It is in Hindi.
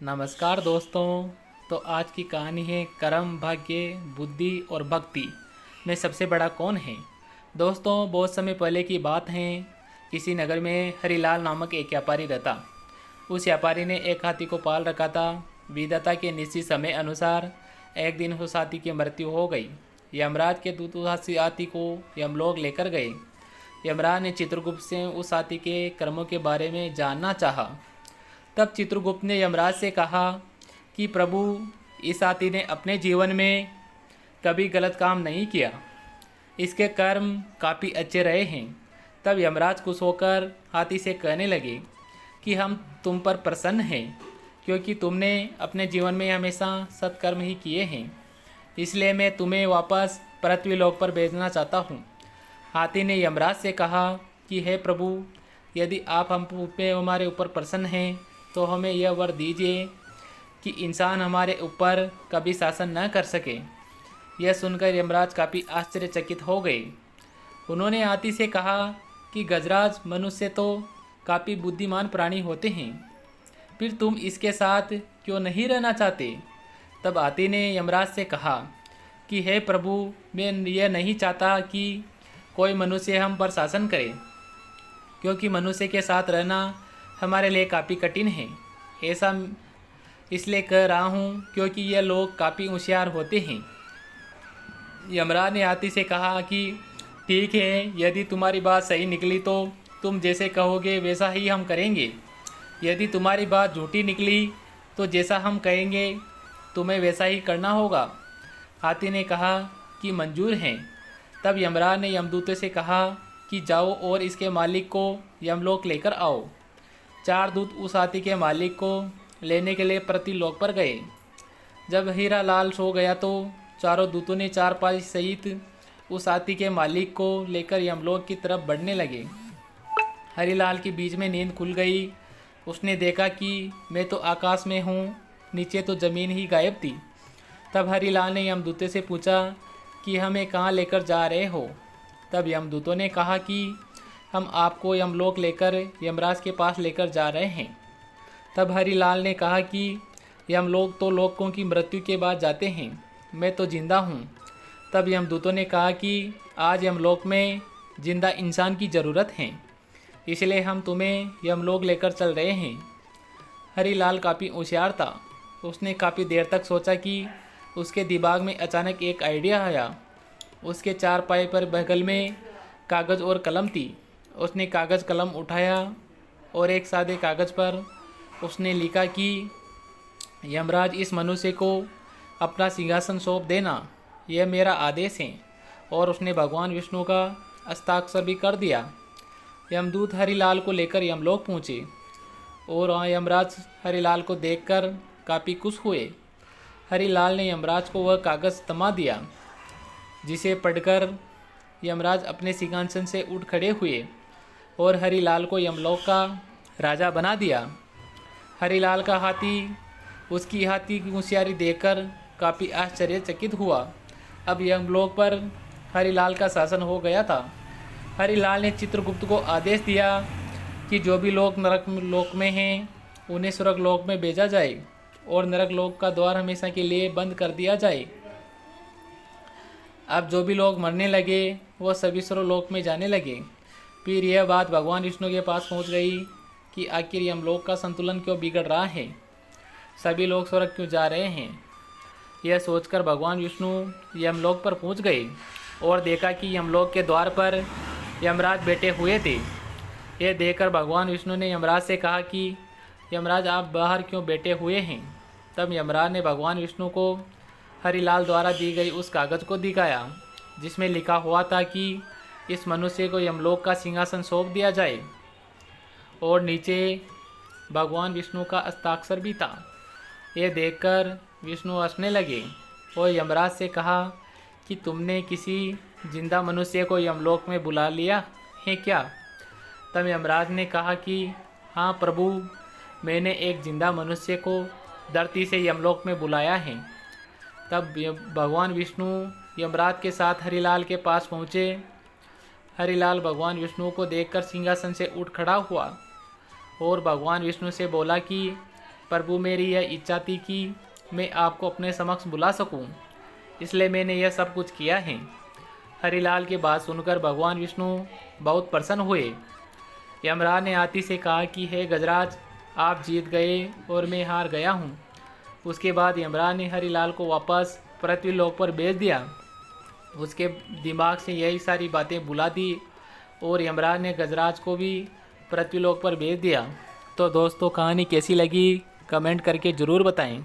नमस्कार दोस्तों। तो आज की कहानी है कर्म, भाग्य, बुद्धि और भक्ति में सबसे बड़ा कौन है। दोस्तों, बहुत समय पहले की बात है। किसी नगर में हरिलाल नामक एक व्यापारी रहता। उस व्यापारी ने एक हाथी को पाल रखा था। विधाता के निश्चित समय अनुसार एक दिन उस हाथी की मृत्यु हो गई। यमराज के दूत उस हाथी को यमलोक लेकर गए। यमराज ने चित्रगुप्त से उस हाथी के कर्मों के बारे में जानना चाहा। तब चित्रगुप्त ने यमराज से कहा कि प्रभु, इस हाथी ने अपने जीवन में कभी गलत काम नहीं किया। इसके कर्म काफ़ी अच्छे रहे हैं। तब यमराज खुश होकर हाथी से कहने लगे कि हम तुम पर प्रसन्न हैं, क्योंकि तुमने अपने जीवन में हमेशा सत्कर्म ही किए हैं। इसलिए मैं तुम्हें वापस पृथ्वीलोक पर भेजना चाहता हूँ। हाथी ने यमराज से कहा कि हे प्रभु, यदि आप हम पे हमारे ऊपर प्रसन्न हैं तो हमें यह वर दीजिए कि इंसान हमारे ऊपर कभी शासन न कर सके। यह सुनकर यमराज काफ़ी आश्चर्यचकित हो गए। उन्होंने हाथी से कहा कि गजराज, मनुष्य तो काफ़ी बुद्धिमान प्राणी होते हैं, फिर तुम इसके साथ क्यों नहीं रहना चाहते। तब हाथी ने यमराज से कहा कि हे प्रभु, मैं यह नहीं चाहता कि कोई मनुष्य हम पर शासन करे, क्योंकि मनुष्य के साथ रहना हमारे लिए काफ़ी कठिन है। ऐसा इसलिए कह रहा हूँ क्योंकि ये लोग काफ़ी होशियार होते हैं। यमराज ने हाथी से कहा कि ठीक है, यदि तुम्हारी बात सही निकली तो तुम जैसे कहोगे वैसा ही हम करेंगे। यदि तुम्हारी बात झूठी निकली तो जैसा हम कहेंगे तुम्हें वैसा ही करना होगा। हाथी ने कहा कि मंजूर हैं। तब यमराज ने यमदूतों से कहा कि जाओ और इसके मालिक को यमलोक लेकर आओ। 4 दूत उस हाथी के मालिक को लेने के लिए पृथ्वीलोक पर गए। जब हीरा लाल सो गया तो चारों दूतों ने चारपाई सहित उस हाथी के मालिक को लेकर यमलोक की तरफ बढ़ने लगे। हरिलाल की बीच में नींद खुल गई। उसने देखा कि मैं तो आकाश में हूँ, नीचे तो ज़मीन ही गायब थी। तब हरिलाल ने यमदूतों से पूछा कि हमें कहाँ लेकर जा रहे हो। तब यमदूतों ने कहा कि हम आपको यमलोक लेकर यमराज के पास लेकर जा रहे हैं। तब हरिलाल ने कहा कि यमलोक तो लोगों की मृत्यु के बाद जाते हैं, मैं तो जिंदा हूँ। तब यमदूतों ने कहा कि आज यमलोक में जिंदा इंसान की ज़रूरत है, इसलिए हम तुम्हें यमलोक लेकर चल रहे हैं। हरिलाल काफ़ी होशियार था। उसने काफ़ी देर तक सोचा कि उसके दिमाग में अचानक एक आइडिया आया। उसके 4 पाए पर बगल में कागज़ और कलम थी। उसने कागज़ कलम उठाया और एक सादे कागज़ पर उसने लिखा कि यमराज, इस मनुष्य को अपना सिंहासन सौंप देना, यह मेरा आदेश है। और उसने भगवान विष्णु का हस्ताक्षर भी कर दिया। यमदूत हरिलाल को लेकर यमलोक पहुँचे और वहाँ यमराज हरिलाल को देखकर काफ़ी खुश हुए। हरिलाल ने यमराज को वह कागज़ थमा दिया, जिसे पढ़कर यमराज अपने सिंहासन से उठ खड़े हुए और हरिलाल को यमलोक का राजा बना दिया। हरिलाल का हाथी उसकी हाथी की होशियारी देखकर काफ़ी आश्चर्यचकित हुआ। अब यमलोक पर हरिलाल का शासन हो गया था। हरिलाल ने चित्रगुप्त को आदेश दिया कि जो भी लोग नरक लोक में हैं उन्हें स्वर्ग लोक में भेजा जाए और नरक लोक का द्वार हमेशा के लिए बंद कर दिया जाए। अब जो भी लोग मरने लगे वो सभी स्वर्गलोक में जाने लगे। फिर यह बात भगवान विष्णु के पास पहुंच गई कि आखिर यमलोक का संतुलन क्यों बिगड़ रहा है, सभी लोग स्वर्ग क्यों जा रहे हैं। यह सोचकर भगवान विष्णु यमलोक पर पहुंच गए और देखा कि यमलोक के द्वार पर यमराज बैठे हुए थे। यह देखकर भगवान विष्णु ने यमराज से कहा कि यमराज, आप बाहर क्यों बैठे हुए हैं। तब यमराज ने भगवान विष्णु को हरिलाल द्वारा दी गई उस कागज़ को दिखाया, जिसमें लिखा हुआ था कि इस मनुष्य को यमलोक का सिंहासन सौंप दिया जाए और नीचे भगवान विष्णु का हस्ताक्षर भी था। यह देखकर विष्णु हंसने लगे और यमराज से कहा कि तुमने किसी जिंदा मनुष्य को यमलोक में बुला लिया है क्या। तब यमराज ने कहा कि हाँ प्रभु, मैंने एक जिंदा मनुष्य को धरती से यमलोक में बुलाया है। तब भगवान विष्णु यमराज के साथ हरिलाल के पास पहुँचे। हरिलाल भगवान विष्णु को देखकर सिंहासन से उठ खड़ा हुआ और भगवान विष्णु से बोला कि प्रभु मेरी यह इच्छा थी कि मैं आपको अपने समक्ष बुला सकूं, इसलिए मैंने यह सब कुछ किया है। हरिलाल की बात सुनकर भगवान विष्णु बहुत प्रसन्न हुए। यमराज ने हाथी से कहा कि हे गजराज, आप जीत गए और मैं हार गया हूँ। उसके बाद यमराज ने हरिलाल को वापस पृथ्वीलोक पर भेज दिया। उसके दिमाग से यही सारी बातें भुला दी और यमराज ने गजराज को भी पृथ्वीलोक पर भेज दिया। तो दोस्तों, कहानी कैसी लगी कमेंट करके ज़रूर बताएं।